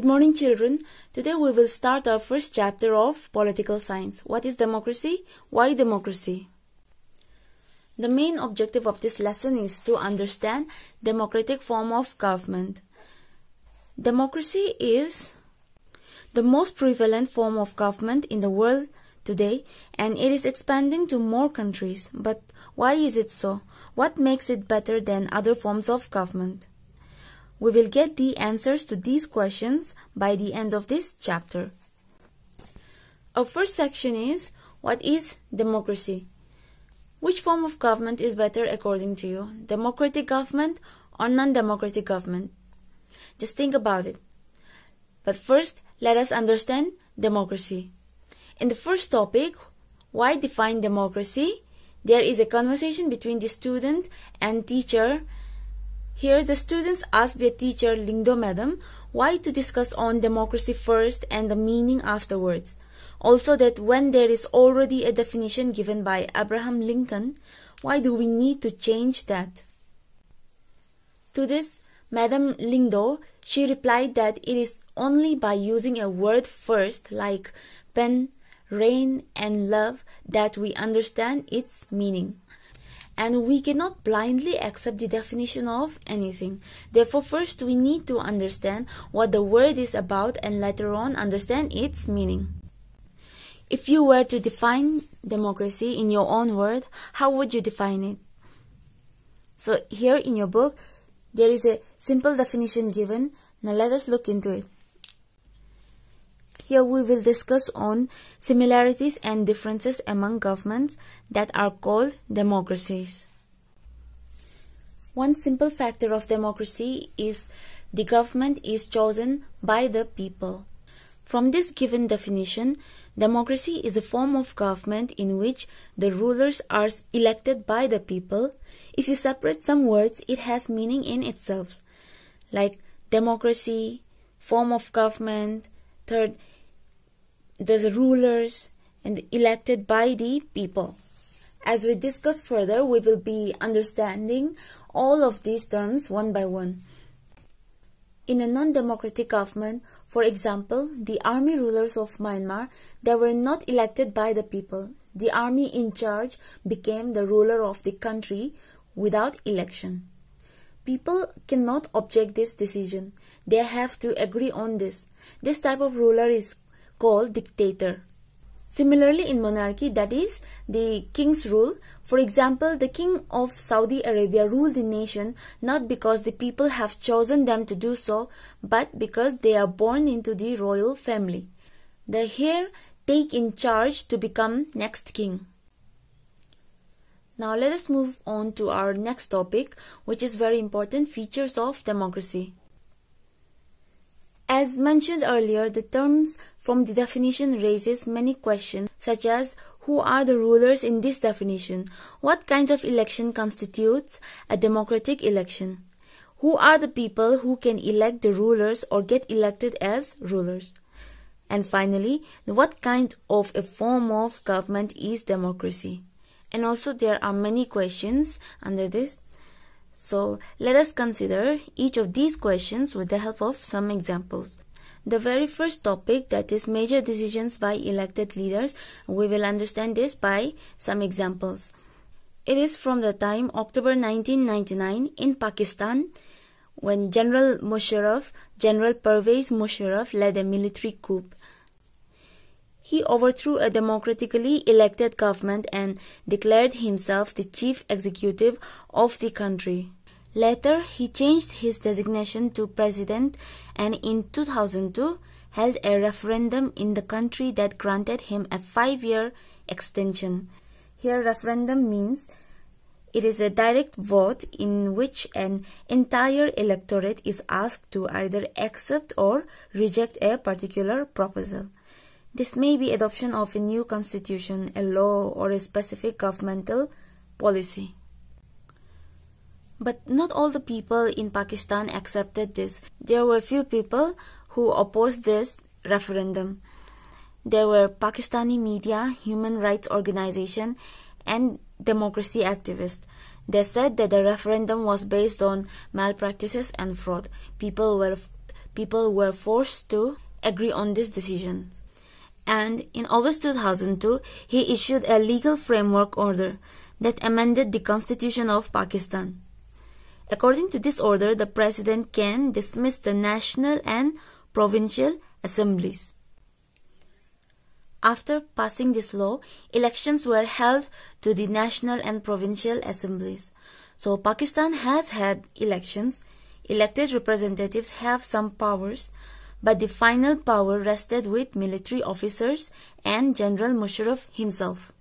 Good morning, children. Today we will start our first chapter of political science. What is democracy? Why democracy? The main objective of this lesson is to understand democratic form of government. Democracy is the most prevalent form of government in the world today, and it is expanding to more countries. But why is it so? What makes it better than other forms of government? We will get the answers to these questions by the end of this chapter. Our first section is, what is democracy? Which form of government is better according to you? Democratic government or non-democratic government? Just think about it. But first, let us understand democracy. In the first topic, why define democracy? There is a conversation between the student and teacher. Here the students ask their teacher, Lingdo Madam, why to discuss on democracy first and the meaning afterwards. Also that when there is already a definition given by Abraham Lincoln, why do we need to change that? To this, Madam Lingdo, she replied that it is only by using a word first like pen, rain and love that we understand its meaning. And we cannot blindly accept the definition of anything. Therefore, first we need to understand what the word is about and later on understand its meaning. If you were to define democracy in your own word, how would you define it? So here in your book, there is a simple definition given. Now let us look into it. Here we will discuss on similarities and differences among governments that are called democracies. One simple factor of democracy is the government is chosen by the people. From this given definition, democracy is a form of government in which the rulers are elected by the people. If you separate some words, it has meaning in itself, like democracy, form of government, third, the rulers, and elected by the people. As we discuss further, we will be understanding all of these terms one by one. In a non-democratic government, for example, the army rulers of Myanmar, they were not elected by the people. The army in charge became the ruler of the country without election. People cannot object this decision. They have to agree on this. This type of ruler is called dictator. Similarly, in monarchy, that is the king's rule. For example, the king of Saudi Arabia ruled the nation not because the people have chosen them to do so, but because they are born into the royal family. The heir take in charge to become next king. Now let us move on to our next topic, which is very important, features of democracy. As mentioned earlier, the terms from the definition raises many questions, such as who are the rulers in this definition? What kind of election constitutes a democratic election? Who are the people who can elect the rulers or get elected as rulers? And finally, what kind of a form of government is democracy? And also there are many questions under this. So let us consider each of these questions with the help of some examples. The very first topic, that is major decisions by elected leaders, we will understand this by some examples. It is from the time October 1999 in Pakistan when General Pervez Musharraf led a military coup. He overthrew a democratically elected government and declared himself the chief executive of the country. Later, he changed his designation to president and in 2002 held a referendum in the country that granted him a 5-year extension. Here, referendum means it is a direct vote in which an entire electorate is asked to either accept or reject a particular proposal. This may be adoption of a new constitution, a law, or a specific governmental policy. But not all the people in Pakistan accepted this. There were few people who opposed this referendum. There were Pakistani media, human rights organizations, and democracy activists. They said that the referendum was based on malpractices and fraud. People were people were forced to agree on this decision. And in August 2002, he issued a legal framework order that amended the Constitution of Pakistan. According to this order, the president can dismiss the national and provincial assemblies. After passing this law, elections were held to the national and provincial assemblies. So Pakistan has had elections. Elected representatives have some powers, but the final power rested with military officers and General Musharraf himself.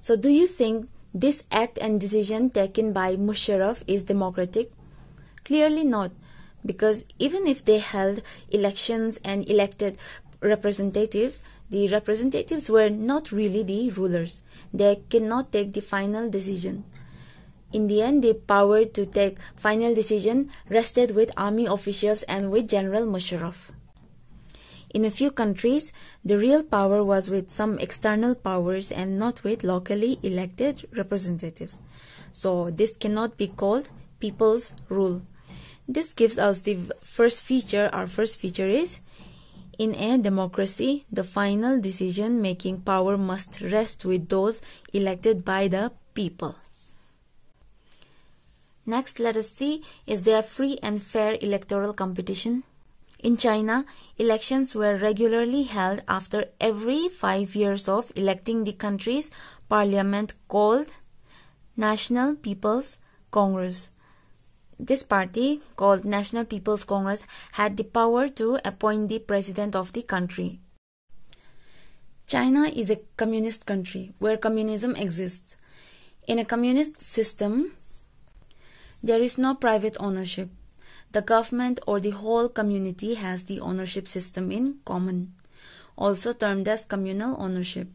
So do you think this act and decision taken by Musharraf is democratic? Clearly not, because even if they held elections and elected representatives, the representatives were not really the rulers. They cannot take the final decision. In the end, the power to take final decision rested with army officials and with General Musharraf. In a few countries, the real power was with some external powers and not with locally elected representatives. So this cannot be called people's rule. This gives us the first feature. Our first feature is, in a democracy, the final decision-making power must rest with those elected by the people. Next, let us see, is there free and fair electoral competition? In China, elections were regularly held after every 5 years of electing the country's parliament called National People's Congress. This party, called National People's Congress, had the power to appoint the president of the country. China is a communist country where communism exists. In a communist system, there is no private ownership. The government or the whole community has the ownership system in common, also termed as communal ownership.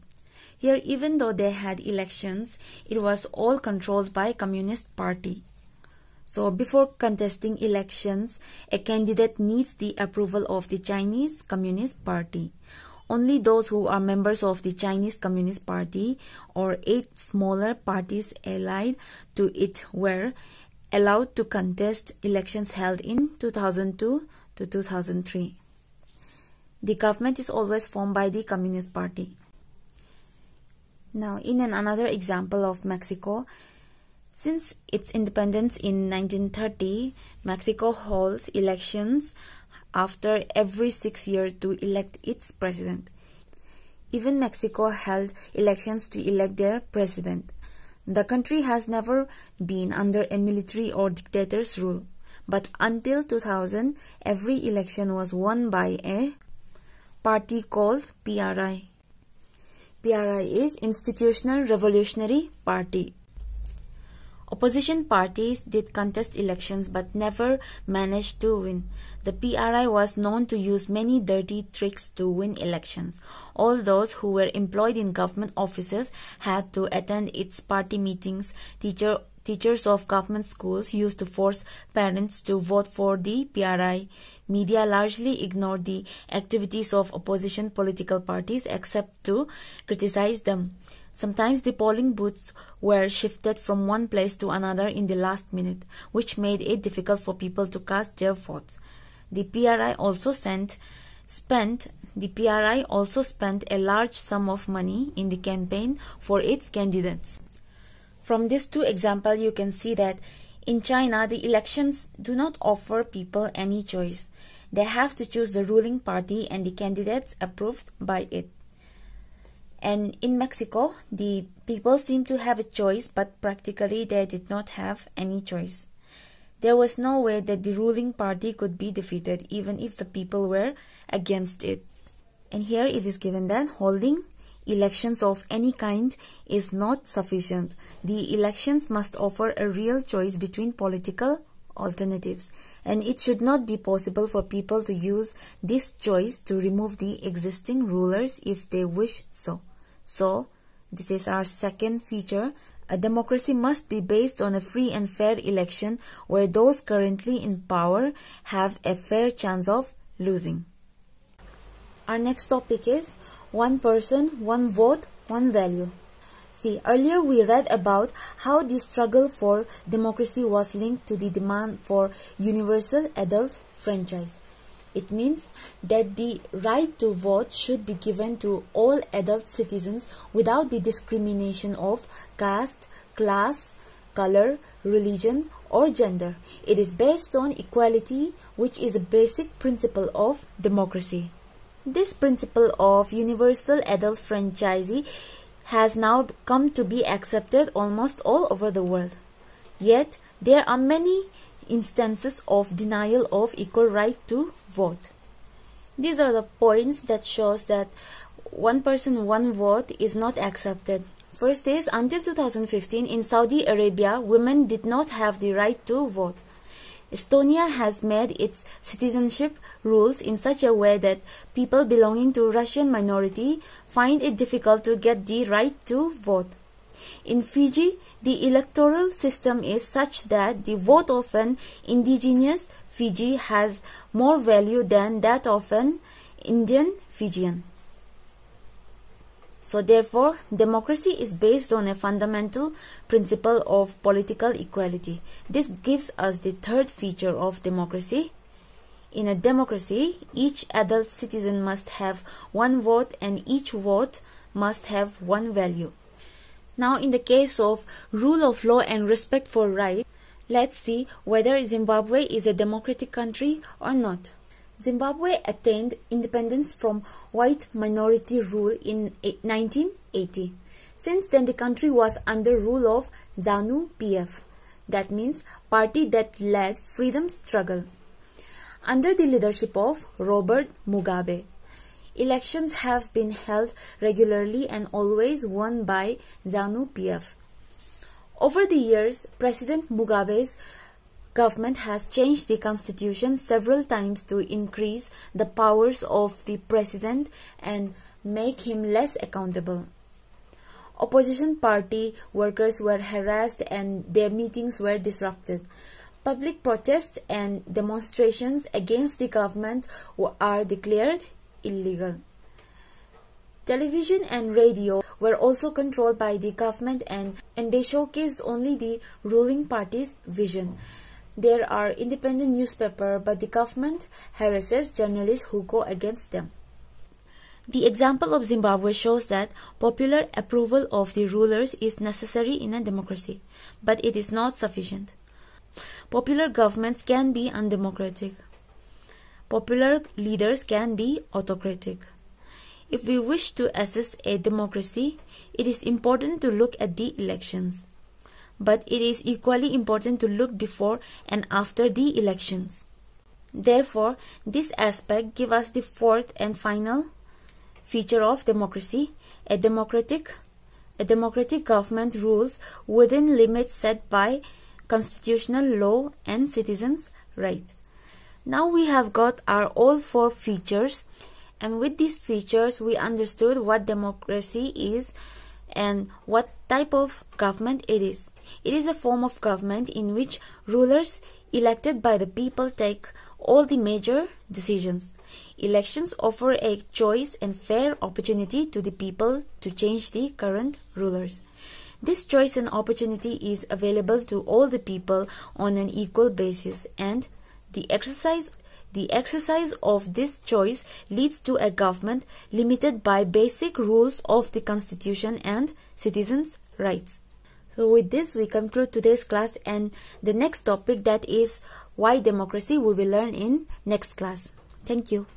Here, even though they had elections, it was all controlled by Communist Party. So, before contesting elections, a candidate needs the approval of the Chinese Communist Party. Only those who are members of the Chinese Communist Party or 8 smaller parties allied to it were allowed to contest elections held in 2002 to 2003. The government is always formed by the Communist Party. Now, in another example of Mexico, since its independence in 1930, Mexico holds elections after every 6 years to elect its president. Even Mexico held elections to elect their president. The country has never been under a military or dictator's rule, but until 2000, every election was won by a party called PRI. PRI is Institutional Revolutionary Party. Opposition parties did contest elections but never managed to win. The PRI was known to use many dirty tricks to win elections. All those who were employed in government offices had to attend its party meetings. Teachers of government schools used to force parents to vote for the PRI. Media largely ignored the activities of opposition political parties except to criticize them. Sometimes the polling booths were shifted from one place to another in the last minute, which made it difficult for people to cast their votes. The PRI also spent a large sum of money in the campaign for its candidates. From these two examples, you can see that in China, the elections do not offer people any choice. They have to choose the ruling party and the candidates approved by it. And in Mexico, the people seem to have a choice, but practically they did not have any choice. There was no way that the ruling party could be defeated, even if the people were against it. And here it is given that holding elections of any kind is not sufficient. The elections must offer a real choice between political alternatives, and it should not be possible for people to use this choice to remove the existing rulers if they wish so. So, this is our second feature. A democracy must be based on a free and fair election where those currently in power have a fair chance of losing. Our next topic is one person, one vote, one value. See, earlier we read about how the struggle for democracy was linked to the demand for universal adult franchise. It means that the right to vote should be given to all adult citizens without the discrimination of caste, class, color, religion, or gender. It is based on equality, which is a basic principle of democracy. This principle of universal adult franchise has now come to be accepted almost all over the world. Yet, there are many instances of denial of equal right to vote. These are the points that shows that one person, one vote is not accepted. First is, until 2015 in Saudi Arabia, women did not have the right to vote. Estonia has made its citizenship rules in such a way that people belonging to Russian minority find it difficult to get the right to vote. In Fiji, the electoral system is such that the vote of an indigenous Fiji has more value than that of an Indian Fijian. So therefore, democracy is based on a fundamental principle of political equality. This gives us the third feature of democracy. In a democracy, each adult citizen must have one vote and each vote must have one value. Now, in the case of rule of law and respect for rights, let's see whether Zimbabwe is a democratic country or not. Zimbabwe attained independence from white minority rule in 1980. Since then, the country was under rule of ZANU-PF. That means party that led freedom struggle. Under the leadership of Robert Mugabe, elections have been held regularly and always won by ZANU-PF. Over the years, President Mugabe's government has changed the constitution several times to increase the powers of the president and make him less accountable. Opposition party workers were harassed and their meetings were disrupted. Public protests and demonstrations against the government are declared illegal. Television and radio were also controlled by the government and they showcased only the ruling party's vision. There are independent newspapers, but the government harasses journalists who go against them. The example of Zimbabwe shows that popular approval of the rulers is necessary in a democracy, but it is not sufficient. Popular governments can be undemocratic. Popular leaders can be autocratic. If we wish to assess a democracy, it is important to look at the elections. But it is equally important to look before and after the elections. Therefore, this aspect gives us the fourth and final feature of democracy. A democratic government rules within limits set by constitutional law and citizens' rights. Now we have got our all four features, and with these features we understood what democracy is and what type of government it is. It is a form of government in which rulers elected by the people take all the major decisions. Elections offer a choice and fair opportunity to the people to change the current rulers. This choice and opportunity is available to all the people on an equal basis, and the exercise of this choice leads to a government limited by basic rules of the Constitution and citizens' rights. So with this we conclude today's class, and the next topic, that is why democracy, we will learn in next class. Thank you.